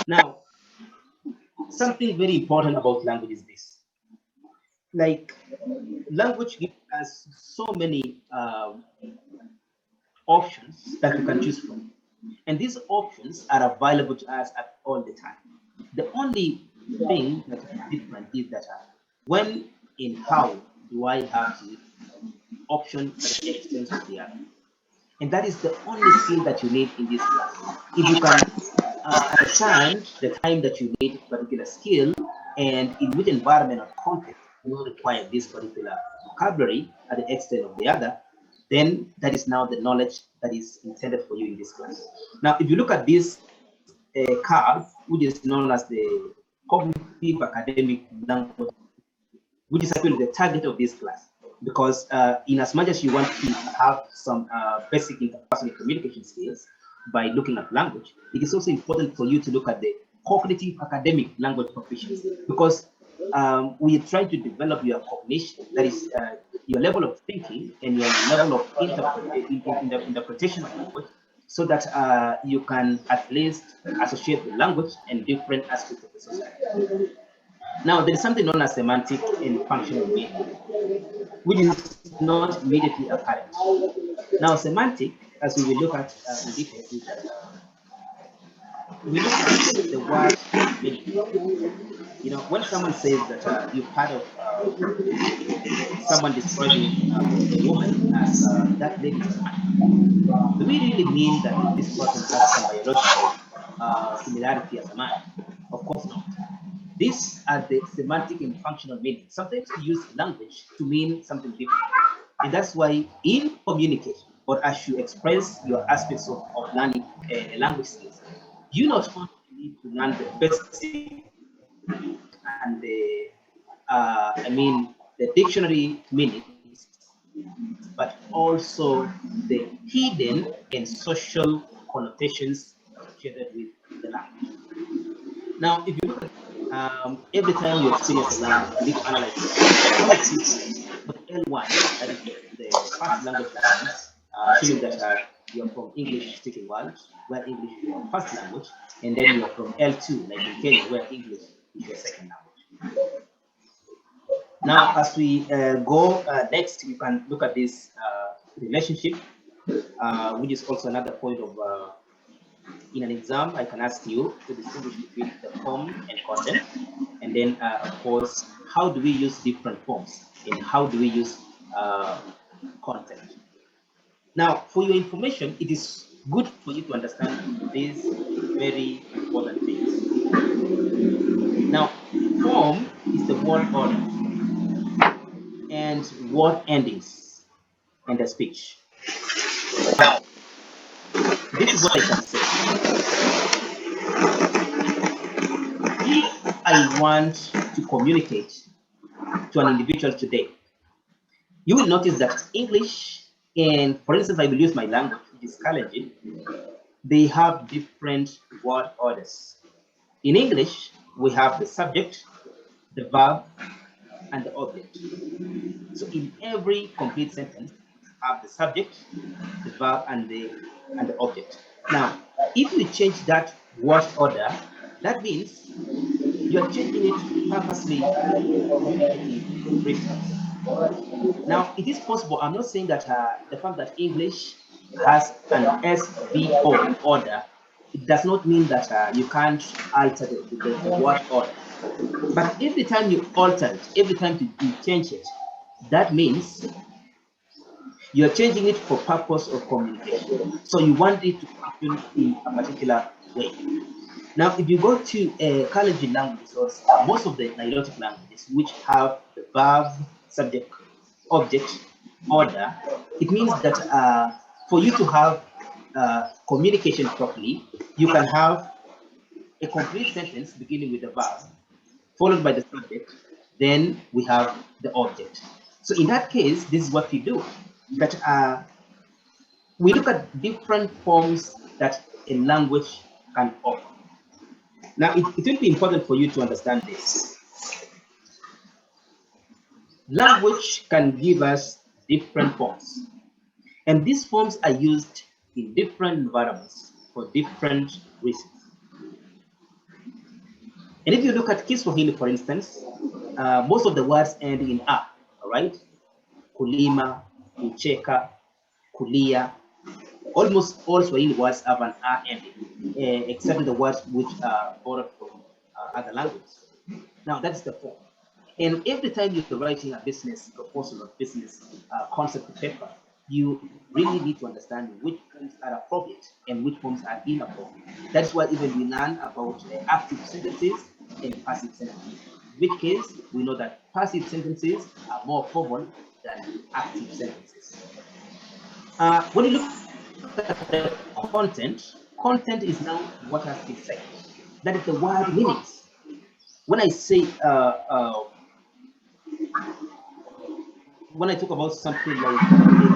Now, something very important about language is this. Like, language gives us so many options that you can choose from. And these options are available to us at all the time. The only thing that is different is that when and how do I have to use option at the expense of the other. And that is the only skill that you need in this class. If you can understand the time that you need a particular skill and in which environment or context you require this particular vocabulary at the extent of the other, then that is now the knowledge that is intended for you in this class. Now, if you look at this curve, which is known as the cognitive academic language, which is actually the target of this class, because in as much as you want to have some basic interpersonal communication skills by looking at language, it is also important for you to look at the cognitive academic language proficiency, because we are trying to develop your cognition, that is your level of thinking and your level of interpretation of language, so that you can at least associate the language and different aspects of the society. Now, there is something known as semantic and functional meaning, which is not immediately apparent. Now, semantic, as we will look at in detail, is that we look at the word meaning. You know, when someone says that you've heard of someone describing a woman as that lady is a man, do we really mean that this person has some biological similarity as a man? Of course not. These are the semantic and functional meaning. Sometimes we use language to mean something different. And that's why in communication, or as you express your aspects of learning language skills, you not only need to learn the basic and the dictionary meanings, but also the hidden and social connotations associated with the language. Now, if you look at every time you experience a language, you need to analyze it. For example, for the L1, that is the first language you learn, assuming that you are from English speaking world, where English is your first language, and then you are from L2, like in Kenya, where English is your second language. Now, as we go next, you can look at this relationship, which is also another point of in an exam, I can ask you to distinguish between the form and content. And then, of course, how do we use different forms and how do we use content? Now, for your information, it is good for you to understand these very important things. Now, form is the word order and word endings in the speech. Now, this is what I can say. If I want to communicate to an individual today, you will notice that English, and for instance, I will use my language, which is Kalenjin, they have different word orders. In English, we have the subject, the verb, and the object. So in every complete sentence, we have the subject, the verb, and the object. Now, if we change that word order, that means you're changing it purposely for communicative reasons. Now, it is possible, I'm not saying that the fact that English has an SVO order, it does not mean that you can't alter the word order. But every time you alter it, every time you change it, that means you're changing it for purpose of communication. So you want it to function in a particular way. Now, if you go to Kalenjin languages, or most of the Nilotic languages, which have the verb, subject, object order, it means that for you to have communication properly, you can have a complete sentence beginning with the verb, followed by the subject, then we have the object. So in that case, this is what we do. That we look at different forms that a language can offer. Now, it will be important for you to understand this. Language can give us different forms, and these forms are used in different environments for different reasons. And if you look at Kiswahili, for instance, most of the words end in a, all right? Kulima, kucheka, kulia. Almost all Swahili words have an a ending, except the words which are borrowed from other languages. Now, that's the form. And every time you're writing a business proposal or business concept paper, you really need to understand which forms are appropriate and which forms are inappropriate. That's why even we learn about active sentences and passive sentences. In which case, we know that passive sentences are more common than active sentences. When you look at the content is now what has been said. That is the word meanings. When I say when I talk about something like a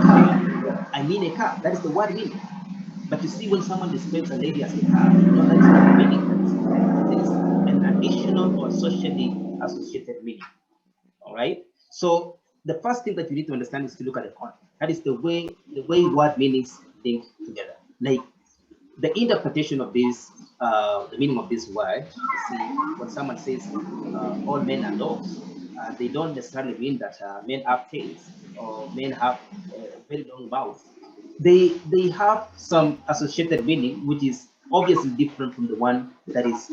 car, I mean a car. That is the word meaning. But you see, when someone describes a lady as a car, you know, that is not the meaning. That is an additional or socially associated meaning. All right. So the first thing that you need to understand is to look at the content. That is the way word meanings link together. Like the interpretation of this, the meaning of this word. See, when someone says all men are dogs, they don't necessarily mean that men have tails or men have very long mouths. They have some associated meaning, which is obviously different from the one that is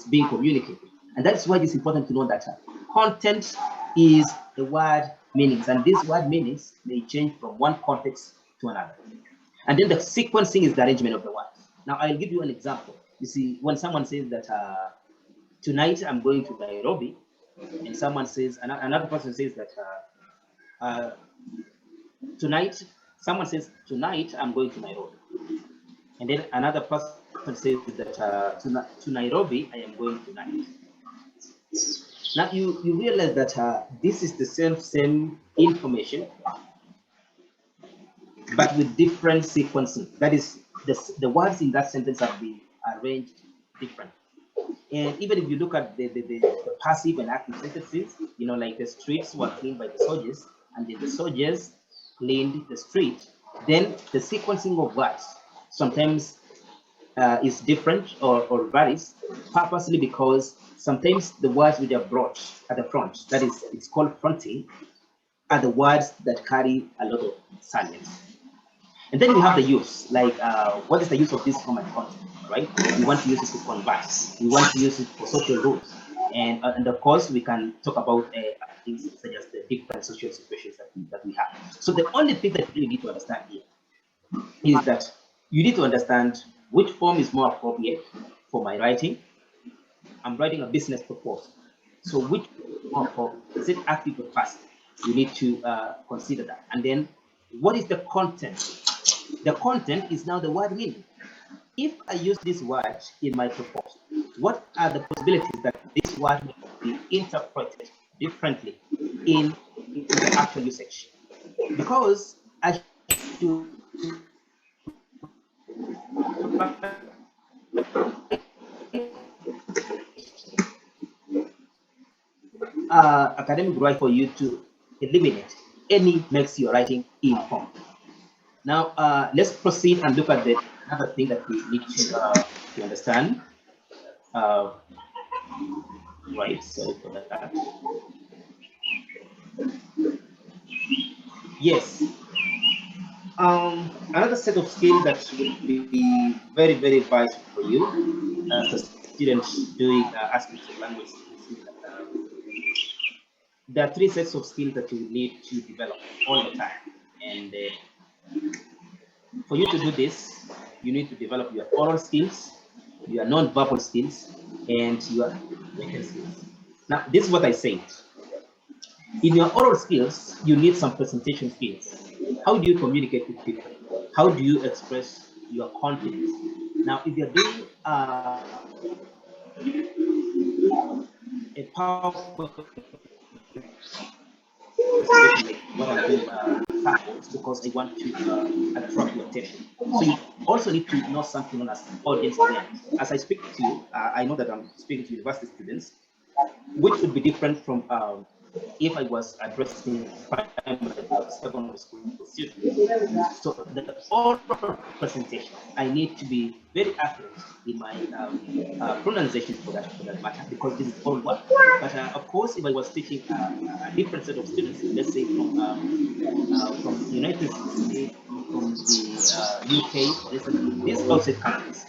being communicated. And that's why it's important to know that content is the word meanings, and these word meanings may change from one context to another. And then the sequencing is the arrangement of the words. Now, I'll give you an example. You see, when someone says that tonight I'm going to Nairobi, and someone says, another person says that tonight, someone says, tonight I'm going to Nairobi. And then another person says that to Nairobi, I am going tonight. Now you realize that this is the same information, but with different sequencing. That is, the words in that sentence have been arranged different. And even if you look at the passive and active sentences, you know, like the streets were cleaned by the soldiers, and then the soldiers cleaned the street, then the sequencing of words sometimes is different or varies, purposely because sometimes the words which are brought at the front, that is, it's called fronting, are the words that carry a lot of silence. And then we have the use, like what is the use of this form and content, right? We want to use it to converse. We want to use it for social rules. And of course, we can talk about things such as the different social situations that we have. So the only thing that you really need to understand here is that you need to understand which form is more appropriate for my writing. I'm writing a business proposal. So which is more appropriate? Is it active or passive? You need to consider that. And then what is the content? The content is now the word meaning. If I use this word in my proposal, what are the possibilities that this word will be interpreted differently in the actual usage? Because I should academic right for you to eliminate any makes your writing informed. Now, let's proceed and look at another thing that we need to understand. Right, sorry for that. Yes. Another set of skills that would be very, very vital for you as a student doing aspects of language. There are three sets of skills that you need to develop all the time. And for you to do this, you need to develop your oral skills, your non-verbal skills, and your written skills. Now, this is what I said. In your oral skills, you need some presentation skills. How do you communicate with people? How do you express your confidence? Now, if you're doing a PowerPoint presentation like what I'm doing samples, because I want to attract your attention. So you also need to know something known as audience awareness. As I speak to you, I know that I'm speaking to university students, which would be different from if I was addressing primary or secondary school students. So the oral presentation, I need to be very accurate in my pronunciation for that matter, because this is all work. But of course, if I was teaching a different set of students, let's say from United States or from the UK, for instance, these outside countries,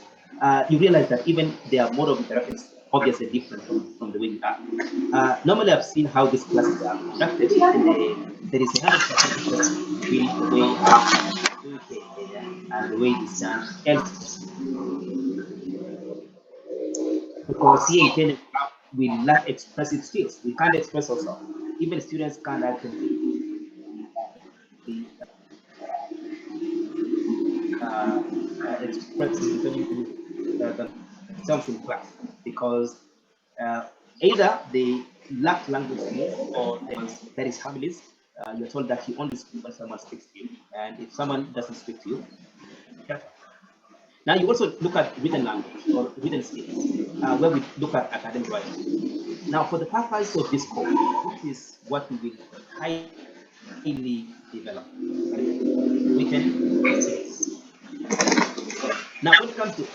you realize that even their mode of interaction is obviously different from the way we are. Normally, I've seen how these classes are conducted, and there is 100% difference between the way how we do it here and the way it is done elsewhere. Because here in Kenya, we lack expressive skills. We can't express ourselves. Even students can't actually express themselves in class, because uh, either they lack language skills, or there is families. You're told that you only speak when someone speaks to you, and if someone doesn't speak to you, shut up. Now you also look at written language or written skills, where we look at academic writing. Now, for the purpose of this course, this is what we will highly develop: written skills. Now, when it comes to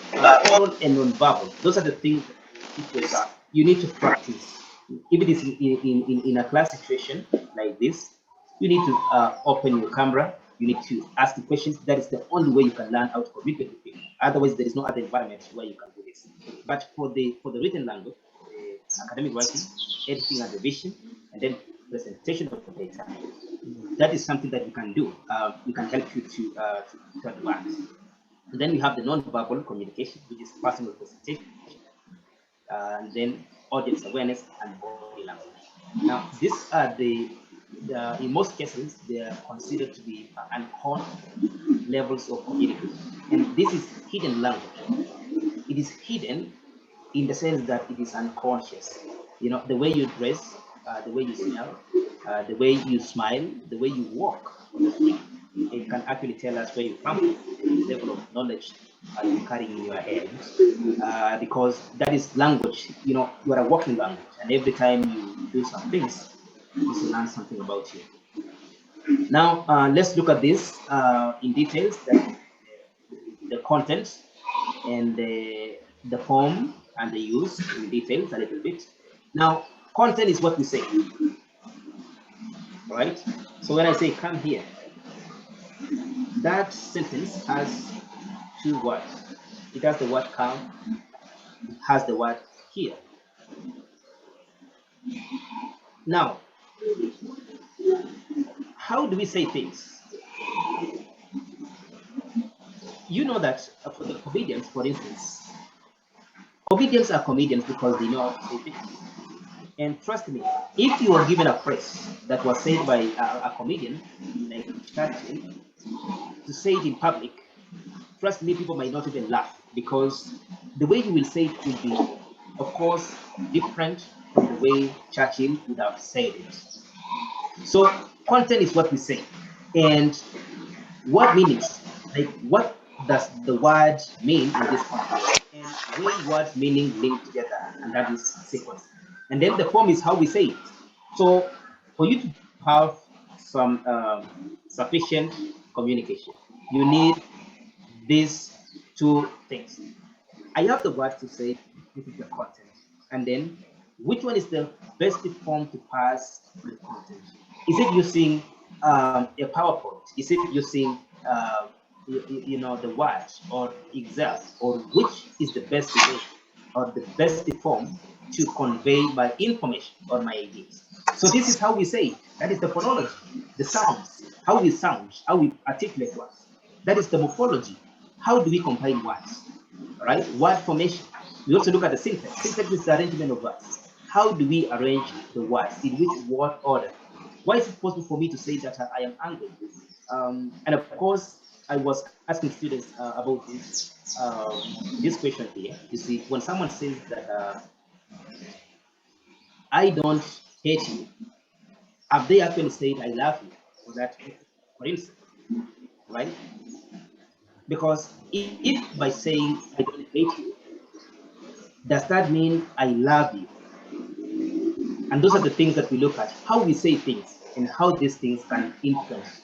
oral and non-verbal, those are the things that you teach yourself. You need to practice. If it is in a class situation like this, you need to open your camera. You need to ask the questions. That is the only way you can learn how to communicate with people. Otherwise, there is no other environment where you can do this. But for the written language, the academic writing, editing and revision, and then presentation of the data, that is something that you can do. We can help you to advance. And then we have the non-verbal communication, which is personal presentation, and then audience awareness and body language. Now, these are in most cases, they are considered to be unconscious levels of communication. And this is hidden language. It is hidden in the sense that it is unconscious. You know, the way you dress, the way you smell, the way you smile, the way you walk on the street, it can actually tell us where you come from, the level of knowledge you carrying in your head, because that is language. You know, you are a walking language, and every time you do some things, you learn something about you. Now, let's look at this in details, the content and the form and the use in details a little bit. Now, content is what we say, right? So when I say come here, that sentence has two words. It has the word come, it has the word here. Now, how do we say things? You know that for the comedians, for instance, comedians are comedians because they know how to say things. And trust me, if you are given a phrase that was said by a comedian, like Churchill, to say it in public, trust me, people might not even laugh, because the way you will say it will be, of course, different from the way Churchill would have said it. So content is what we say. And what meanings, like what does the word mean in this context? And when words meaning link together, and that is sequence. And then the form is how we say it. So for you to have some sufficient communication, you need these two things. I have the word to say, this is the content. And then which one is the best form to pass the content? Is it using a PowerPoint? Is it using the Word or Excel? Or which is the best way or the best form to convey my information or my ideas? So this is how we say it. That is the phonology, the sounds, how we sound, how we articulate words. That is the morphology. How do we combine words? All right, word formation. We also look at the syntax. Syntax is the arrangement of words. How do we arrange the words? In which word order? Why is it possible for me to say that I am angry? And of course, I was asking students about this question here. You see, when someone says that I don't hate you, have they actually said I love you? For that, for instance, right? Because if by saying I don't hate you, does that mean I love you? And those are the things that we look at, how we say things and how these things can influence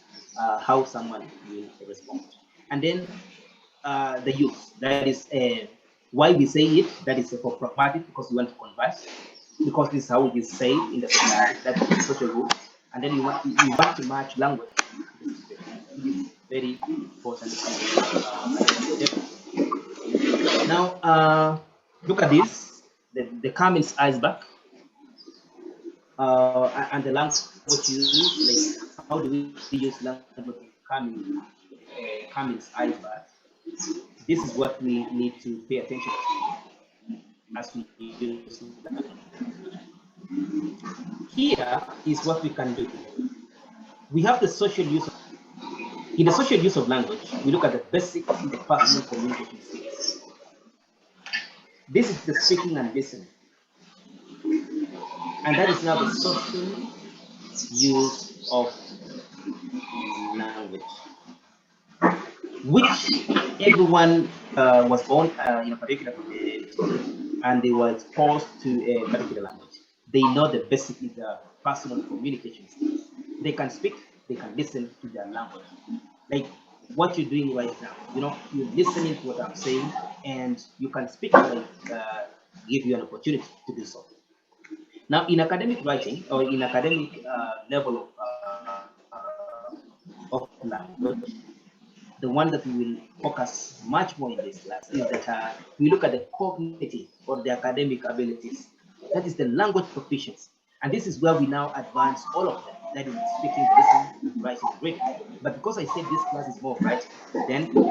how someone will respond. And then the use, that is why we say it, that is for pragmatic, because we want to converse, because this is how it is said in the society, that is the social rule. And then we want to match language to the situation. It is very important at this step. Now, look at this, the Cummins iceberg, and the language used, like how do we use language in Cummins iceberg. This is what we need to pay attention to as we use language. Here is what we can do. We have the social use. In the social use of language, we look at the basic interpersonal communication skills. This is the speaking and listening. And that is now the social use of language, which everyone was born in a particular society, and they were exposed to a particular language. They know the basic interpersonal communication skills. They can speak, they can listen to their language. Like what you're doing right now, you're listening to what I'm saying, and you can speak if I give you an opportunity to do so. Now, in academic writing or in academic level of language, the one that we will focus much more in this class is that we look at the cognitive or the academic abilities. That is the language proficiency. And this is where we now advance all of them. That is speaking, listening, writing, and reading. But because I said this class is more of writing, then we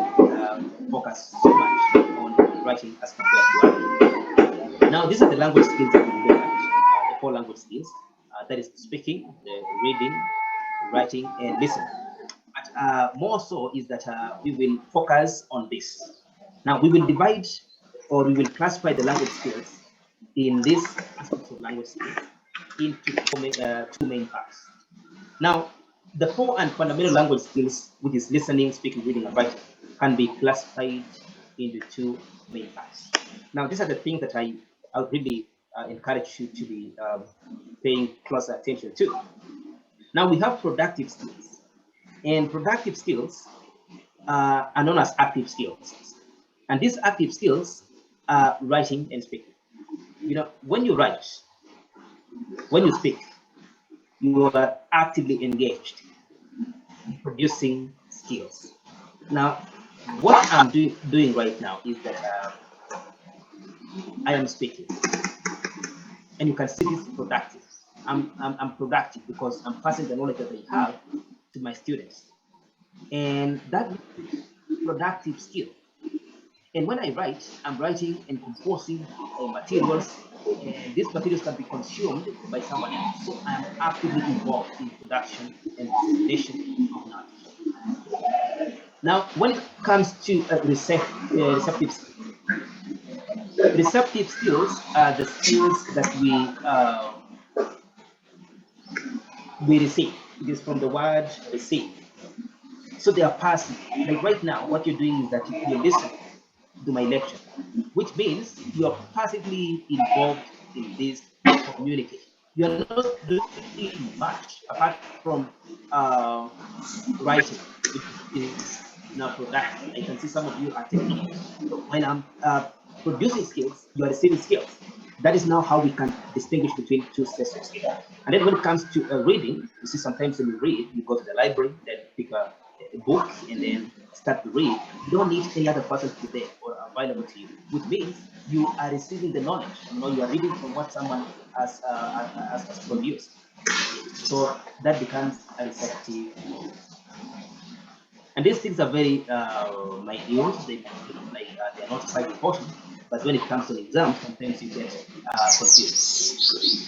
focus so much on writing as compared to others. Now, these are the language skills that we look at, the 4 language skills. That is speaking, the reading, writing, and listening. But more so is that we will focus on this. Now, we will divide or we will classify the language skills in these aspects of language skills into 2 main parts. Now, the 4 and fundamental language skills, which is listening, speaking, reading, and writing, can be classified into 2 main parts. Now, these are the things that I would really encourage you to be paying closer attention to. Now, we have productive skills, and productive skills are known as active skills. And these active skills are writing and speaking. When you write, when you speak, you are actively engaged in producing skills. Now, what I'm doing right now is that I am speaking, and you can see this productive. I'm productive because I'm passing the knowledge that I have to my students, and that productive skill. And when I write, I'm writing and composing materials, and these materials can be consumed by someone else. So I'm actively involved in production and dissemination of knowledge. Now, when it comes to receptive skills, receptive skills are the skills that we receive. It is from the word receive. So they are passive. Like right now, what you're doing is that you're listening to my lecture, which means you're passively involved in this communication. You're not doing much apart from writing, which is now productive. I can see some of you are taking notes. So when I'm producing skills, you are receiving skills. That is now how we can distinguish between 2 sets of skills. And then when it comes to reading, you see sometimes when you read, you go to the library, then pick a book, and then start to read. You don't need any other person to be there or available to you, which means you are receiving the knowledge. You are reading from what someone has produced. So that becomes a receptive. And these things are very minute. They look like they're not quite important, but when it comes to the exam, sometimes you get confused.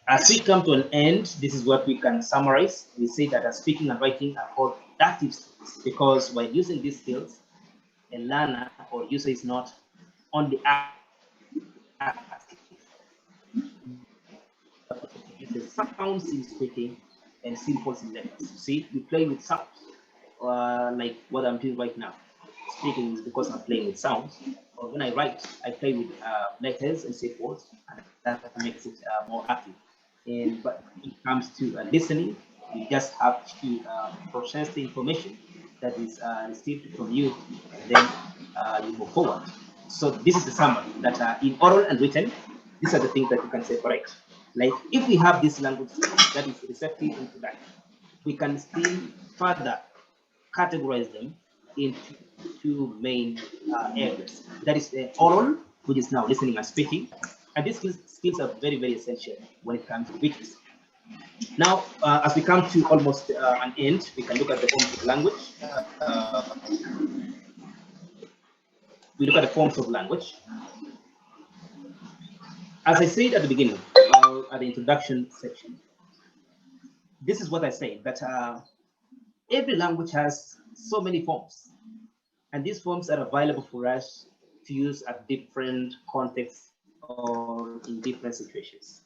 As we come to an end, this is what we can summarize. We say that speaking and writing are called productive skills because while using these skills, a learner or user is not only active, the sounds in speaking and symbols in letters. See, we play with sounds, like what I'm doing right now. Speaking is because I'm playing with sounds, or when I write, I play with letters and say words, and that makes it more active. And but when it comes to listening, you just have to process the information that is received from you, and then you move forward. So this is the summary that in oral and written, these are the things that you can separate. Like if we have this language that is receptive and productive, we can still further categorize them into two main areas. That is the oral, which is now listening and speaking. And these skills are very, very essential when it comes to languages. Now, as we come to almost an end, we can look at the forms of language. We look at the forms of language. As I said at the beginning, at the introduction section, this is what I say, that every language has so many forms. And these forms are available for us to use at different contexts or in different situations.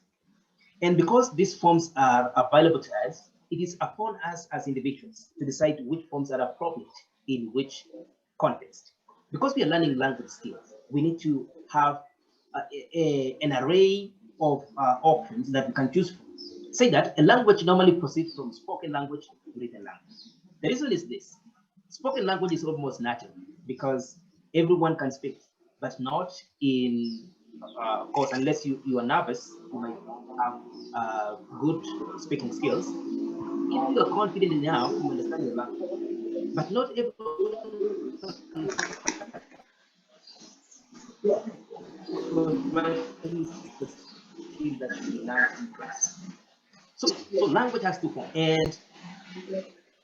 And because these forms are available to us, it is upon us as individuals to decide which forms are appropriate in which context. Because we are learning language skills, we need to have an array of options that we can choose from. Say that a language normally proceeds from spoken language to written language. The reason is this: spoken language is almost natural because everyone can speak, but not in, of course, unless you are nervous, you might have good speaking skills. If you are confident enough, you understand your language. But not everyone can because writing is the skill that should be learned in class. So language has two forms, and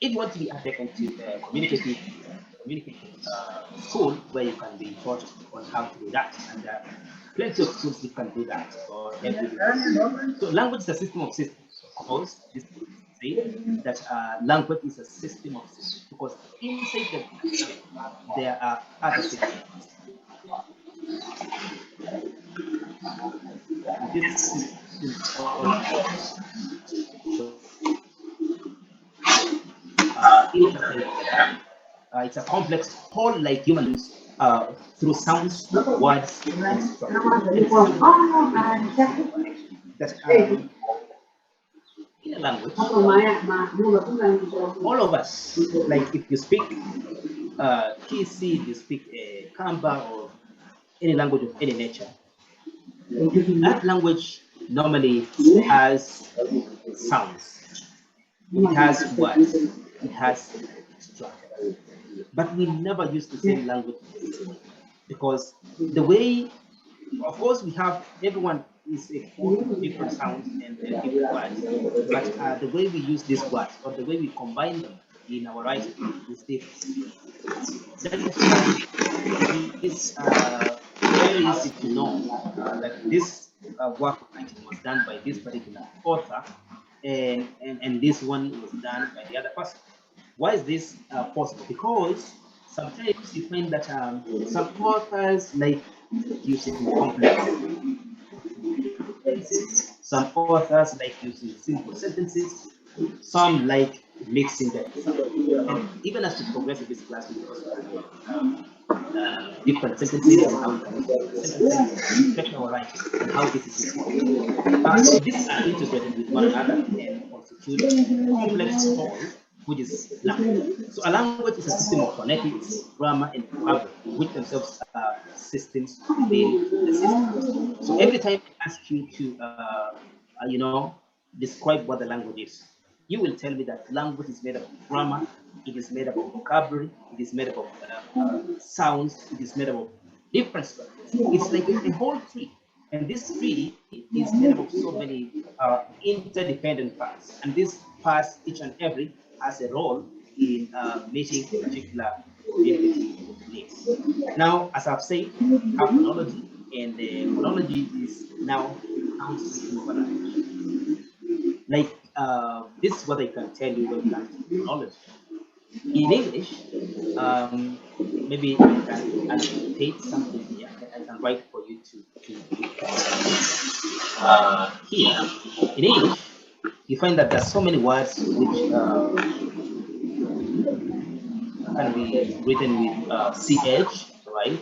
if you want to be taken to communicating school where you can be taught on how to do that, and plenty of schools that can do that or help you do that. So language is a system of systems. Of course, this say that language is a system of systems because inside the language there are other systems. And these systems also interplay together. It's a complex whole like human beings through sounds, words, and structure. And this is something that in a language, all of us, like if you speak TC, if you speak Kamba or any language of any nature, that language normally has sounds, it has words, it has structure. But we never use the same language in the same way because the way, of course, we have everyone is exposed to different sounds and different words, but the way we use these words or the way we combine them in our writing is different. That is why it is very easy to know that this work of writing was done by this particular author, and this one was done by the other person. Why is this possible? Because sometimes you find that some authors like using complex sentences, some authors like using simple sentences, some like mixing them. And even as we progress in this class, we also learn different sentences and how we can use different sentences and structure our writing and how this is important. So these are integrated with one another and constitute complex whole, which is language. So a language is a system of phonetics, grammar, and vocabulary, which themselves are systems within the system. So every time I ask you to, describe what the language is, you will tell me that language is made up of grammar, it is made up of vocabulary, it is made up of sounds, it is made up of different structures. It's like a whole tree. And this tree is made up of so many interdependent parts. And these parts, each and every, has a role in meeting a particular community needs. Now, as I've said, we have phonology, and phonology is now sound system of a language. Like this is what I can tell you when it comes to phonology. In English, maybe I can annotate something here. I can write for you to here. In English, you find that there are so many words which can be written with CH, right?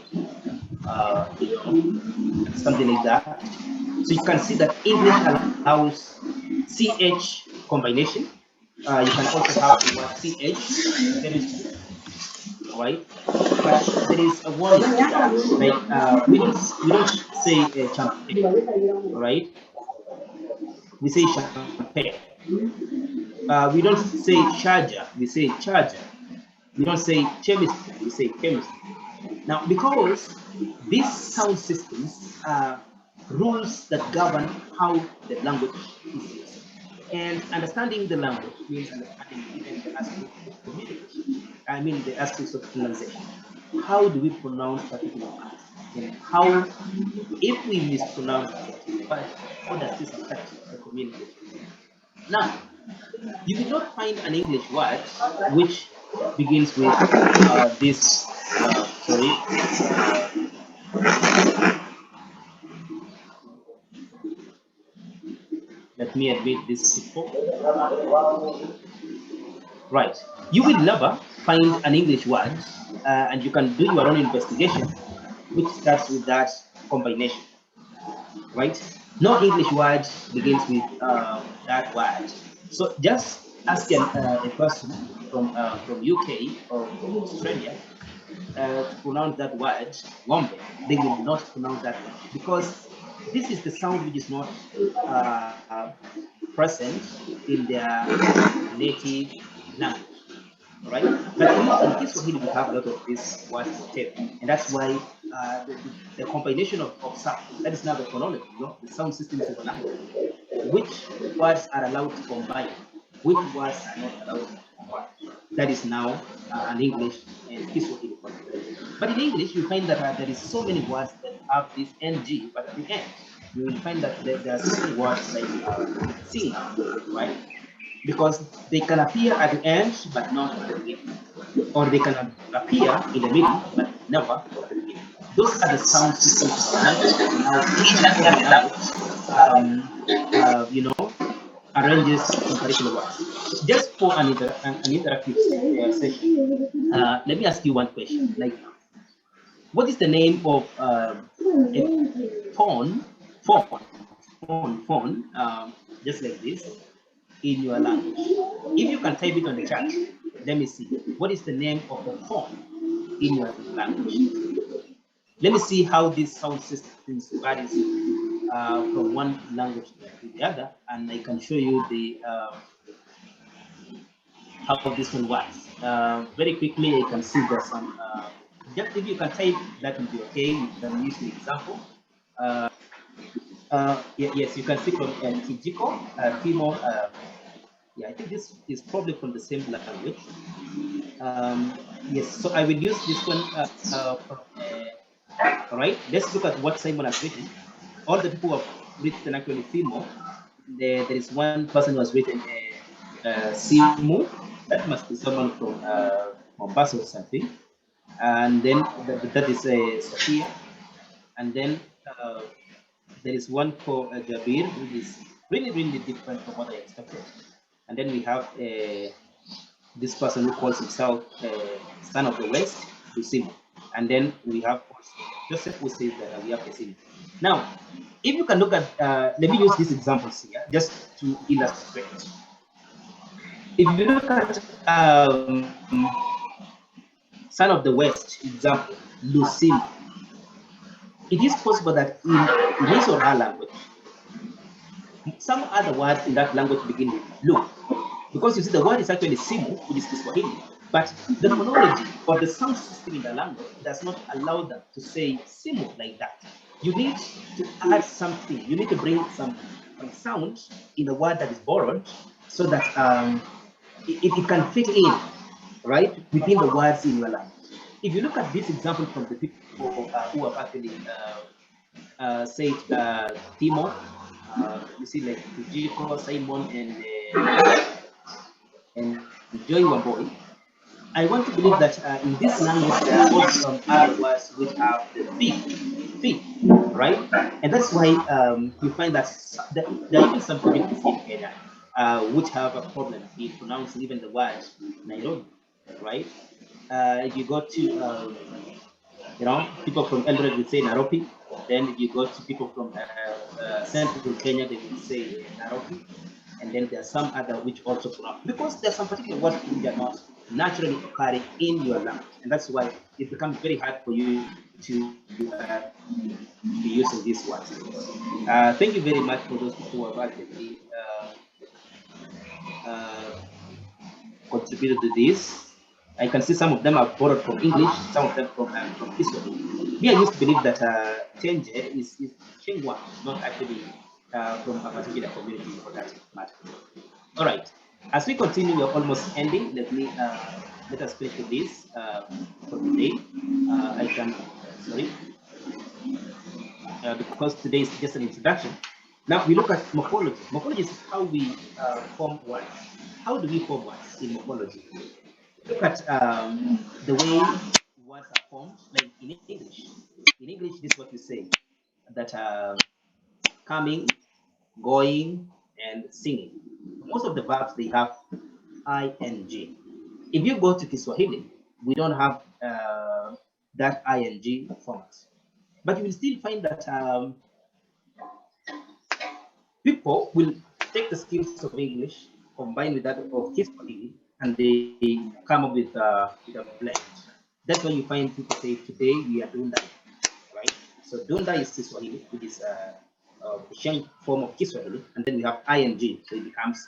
something like that. So you can see that English allows CH combination. You can also have the word CH, chemistry, right? But there is a warning to that. Like we don't say champagne, right? We say champagne. We don't say charger, we say charger. We don't say chemistry, we say chemistry. Now, because these sound systems are rules that govern how the language is used. And understanding the language means understanding even the aspects of communication. I mean, the aspects of pronunciation. How do we pronounce particular words? And how, if we mispronounce a particular word, how does this affect the communication? Now, you will not find an English word which begins with this, sorry, let me admit this before. Right. You will never find an English word, and you can do your own investigation, which starts with that combination, right? No English word begins with that word. So just ask a person from UK or from Australia to pronounce that word, Gombe. They will not pronounce that word because this is the sound which is not present in their native language. All right, but in Kiswahili we have a lot of these words in the table, and that's why the combination of sound, that is now the phonology, the sound systems of a language. Which words are allowed to combine? Which words are not allowed to combine? That is now an English and Kiswahili concept. But in English, you find that there is so many words that have this ng, but at the end, you will find that there are so many words like sing, right? Because they can appear at the end, but not at the beginning. Or they can appear in the middle, but never at the beginning. Those are the sound systems of our language, and how each and every language, um, arranges some particular words. So just for an interactive session, let me ask you one question. Like, what is the name of a phone, just like this, in your language? If you can type it on the chat, let me see. What is the name of a phone in your language? Let me see how these sound systems varies from one language to the other, and I can show you the how this one works. Very quickly, I can see there's some. Just if you can type, that will be okay. You can use the example. Yes, you can see from Kijiko, Timo. Yeah, I think this is probably from the same language. Yes, so I will use this one. All right, let's look at what Simon has written. All the people who have written actually Timo. There is one person who has written Simu. That must be someone from Mombasa or something. And then that is Sophia. And then there is one for Jabir, which is really, really different from what I expected. And then we have this person who calls himself Son of the West, Lusim. And then we have also Joseph, who says that we have Lusim. Now, if you can look at, let me use these examples here just to illustrate. If you look at Son of the West example, Lusim, it is possible that in his or her language, some other words in that language begin with Lu. Because you see, the word is actually Simu, which is Kiswahili, but the phonology or the sound system in the language does not allow them to say Simu like that. You need to add something. You need to bring some sound in the word that is borrowed so that it can fit in, right, within the words in your language. If you look at this example from the people who have actually said Timo, you see like Tujiko, Simon, and Joy Wamboi, I want to believe that in this language there are also some other words which have the fee, right? And that's why you find that there are even some communities in Kenya which have a problem in pronouncing even the word Nairobi, right? If you go to People from Eldoret will say Nairobi. Then if you go to people from central Kenya, they will say Nairobi. And then there are some other which also pronounce, because there are some particular words which are not naturally occurring in your language. And that's why it becomes very hard for you to be using these words. Thank you very much for those people who have actually uh, contributed to this. I can see some of them are borrowed from English, some of them from history. Me, I used to believe that change is Chengwa, not actually from a particular community for that matter. All right. As we continue, we're almost ending. Let us finish with this for today. I can sorry because today is just an introduction. Now we look at morphology. Morphology is how we form words. How do we form words in morphology? Look at the way words are formed, like in English. In English, this is what we say, that coming, going, and singing. Most of the verbs, they have ing. If you go to Kiswahili, we don't have that ing format. But you will still find that people will take the skills of English, combine with that of Kiswahili, and they come up with a blend. That's why you find people say, today we are doing that, right? So Dunda is Kiswahili, which is the Sheng form of Kiswahili, and then we have ing, so it becomes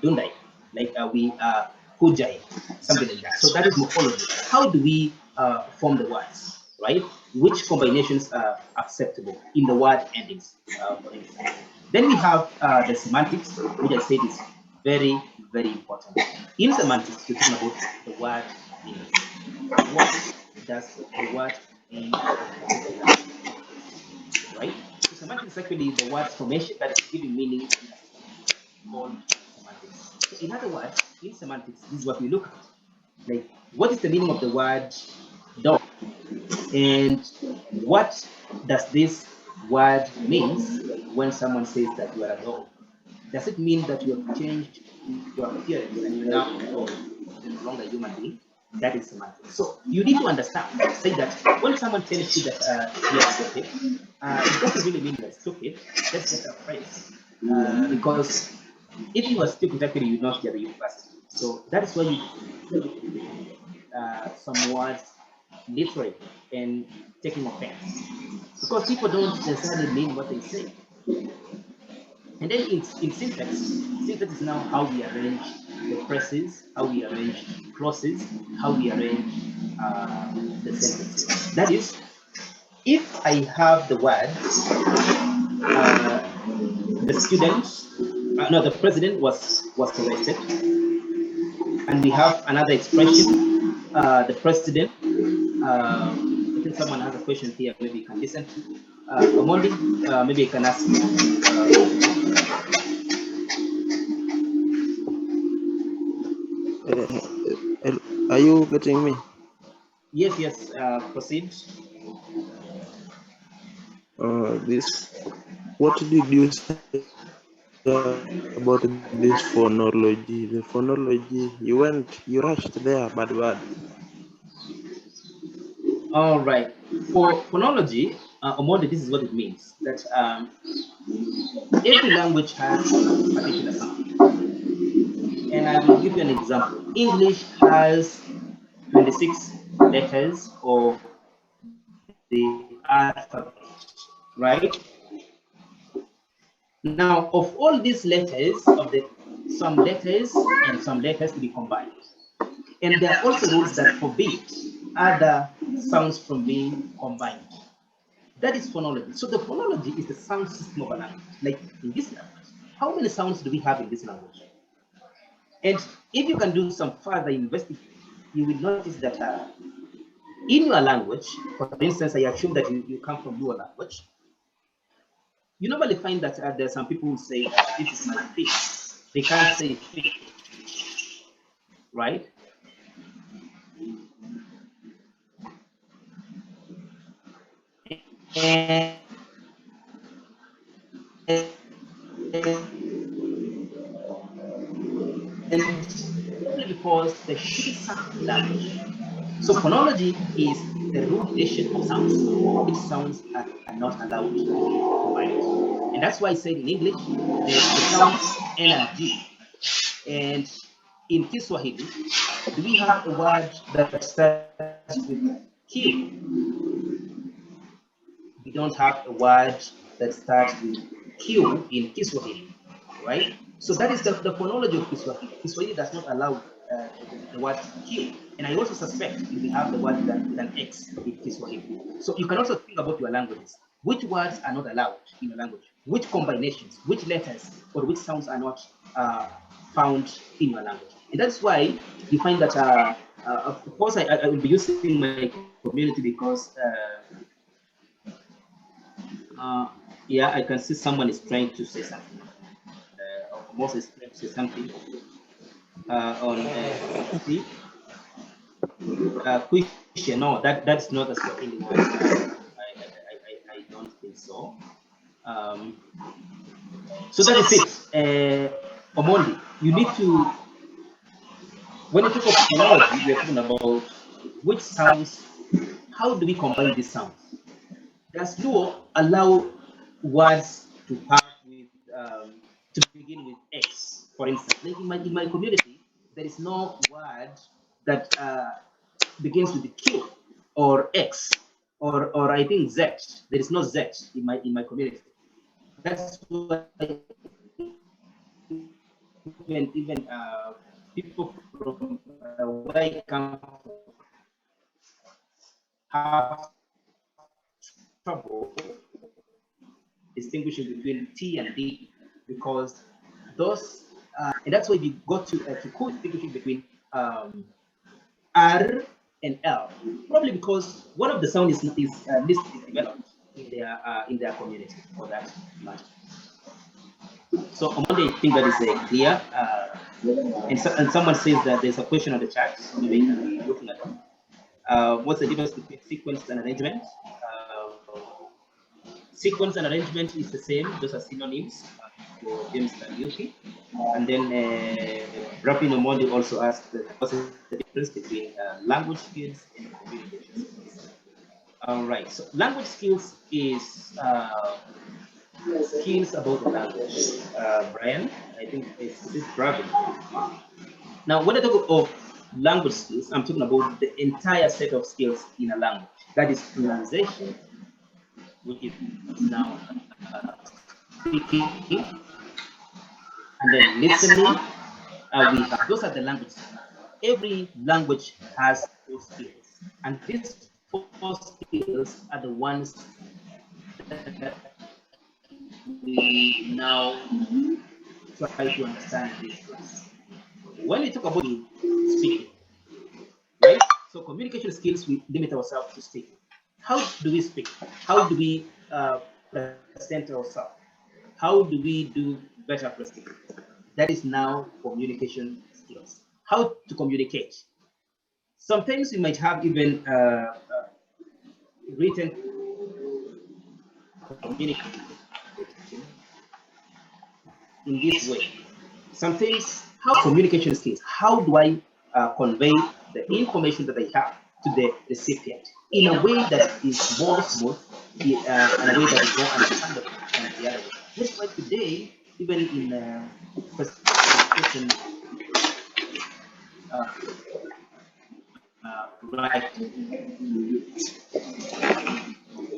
Dundai, like we are Hujai, something like that. So that is morphology. How do we form the words, right? Which combinations are acceptable in the word endings, for instance. Then we have the semantics, which I said is very, very important. In semantics, we're talking about the word meaning. What does the word mean, right? So semantics is actually the word's formation that is giving meaning in a system called semantics. So in other words, in semantics, this is what we look at. Like, what is the meaning of the word dog? And what does this word means when someone says that you are a dog? Does it mean that you have changed your appearance and you're now a dog? You're no longer a human being? That is semantics. So you need to understand, say that when someone tells you that you are stupid, it doesn't really mean you're stupid. That's just a phrase. Because if you were stupid, actually, you'd not get a university. So that is why you some words literally and taking offense. Because people don't necessarily mean what they say. And then in syntax, syntax is now how we arrange the phrases, how we arrange clauses, how we arrange the sentences. That is, if I have the word, the student, no, the president was arrested, and we have another expression, the president. I think someone has a question here. Maybe you can listen to. Omondi, maybe you can ask. Are you getting me? Yes, yes. Proceed. This. What did you say about this phonology? The phonology. You rushed there, bad. All right. For phonology, Omondi, this is what it means. That every language has a particular sound. And I will give you an example. English has 26 letters of the alphabet, right? Now, of all these letters, some letters and some letters to be combined. And there are also rules that forbid other sounds from being combined. That is phonology. So the phonology is the sound system of a language. Like in this language, how many sounds do we have in this language? And if you can do some further investigation, you will notice that in your language, for instance, I assume that you come from your language, you normally find that there are some people who say, this is my fish. They can't say fish, right? And simply because the she sound language. So phonology is the combination of sounds. Which sounds are not allowed to be combined. And that's why I said in English, the sounds N and G. And in Kiswahili, do we have a word that starts with Q? We don't have a word that starts with Q in Kiswahili, right? So that is the phonology of Kiswahili. Kiswahili does not allow the word Q. And I also suspect if we have the word with an X in Kiswahili. So you can also think about your languages. Which words are not allowed in your language? Which combinations, which letters, or which sounds are not found in your language? And that's why you find that, of course, I will be using my community because yeah, I can see someone is trying to say something. Moses is trying to say something on see question. No, that's not a Swahili word. I don't think so. Um, so that is it. Omondi, you need to, when you talk of phonology, we are talking about which sounds, how do we combine these sounds? Does Luo allow words to have with to begin with X, for instance? Like in my community, there is no word that begins with Q or X or I think Z. There is no Z in my community. That's why even people from where I come from have trouble distinguishing between T and D because those, and that's why we got to distinguishing between R and L, probably because one of the sound is least developed in their community for that matter. So on Monday, I think that is clear. And someone says that there's a question on the chat, so maybe you can be looking at them. What's the difference between sequence and arrangement? Sequence and arrangement is the same; those are synonyms for James Kariuki. And then Rapino Mondi also asked what's the difference between language skills and communication skills. All right, so language skills is skills about the language. Brian, I think is this Brian. Now, when I talk of language skills, I'm talking about the entire set of skills in a language. That is pronunciation, which is now speaking, and then listening. We have those are the languages. Every language has 4 skills, and these 4 skills are the ones that we now try to understand this class. When we talk about speaking, right? So communication skills, we limit ourselves to speaking. How do we speak? How do we present ourselves? How do we do better presentation? That is now communication skills. How to communicate. Sometimes you might have even written communication in this way. Sometimes, how communication skills, how do I convey the information that I have to the recipient in a way that is more smooth, in a way that is more understandable than the other way. That's why today, even in presentation writing,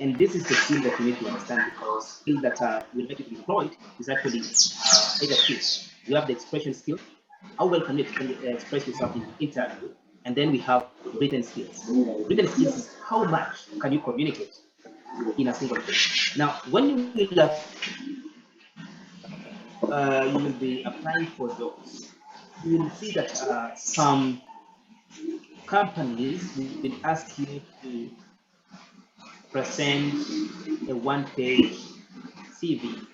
and this is the skill that you need to understand because skill that will make you employed is actually either skills. We have the expression skill. How well can you express yourself in interview? And then we have written skills. Written skills is how much can you communicate in a single page. Now, when you will be applying for jobs, you will see that some companies will ask you to present a one-page CV.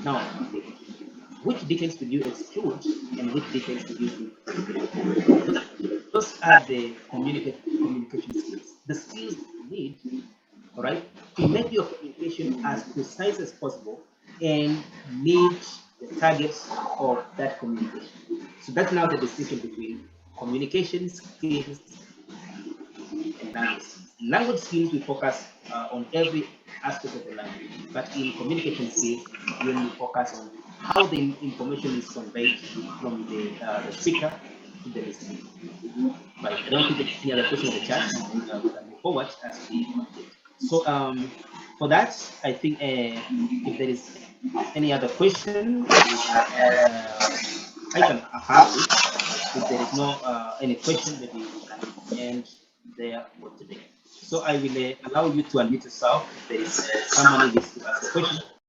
Now, which details will you exclude and which details will you include? Those are the communication skills. The skills you need, all right, to make your communication as precise as possible and meet the targets of that communication. So that's now the distinction between communication skills and language skills. language skills, we focus on every aspect of the language, but in communication skills, we only focus on how the information is conveyed from the speaker to the listener. Right. I don't think there's any other question in the chat. We can move forward as we communicate. So for that, I think if there is any other question, I can have it. If there is no any question, maybe we can end there for today. So I will allow you to unmute yourself if there is someone who needs to ask a question.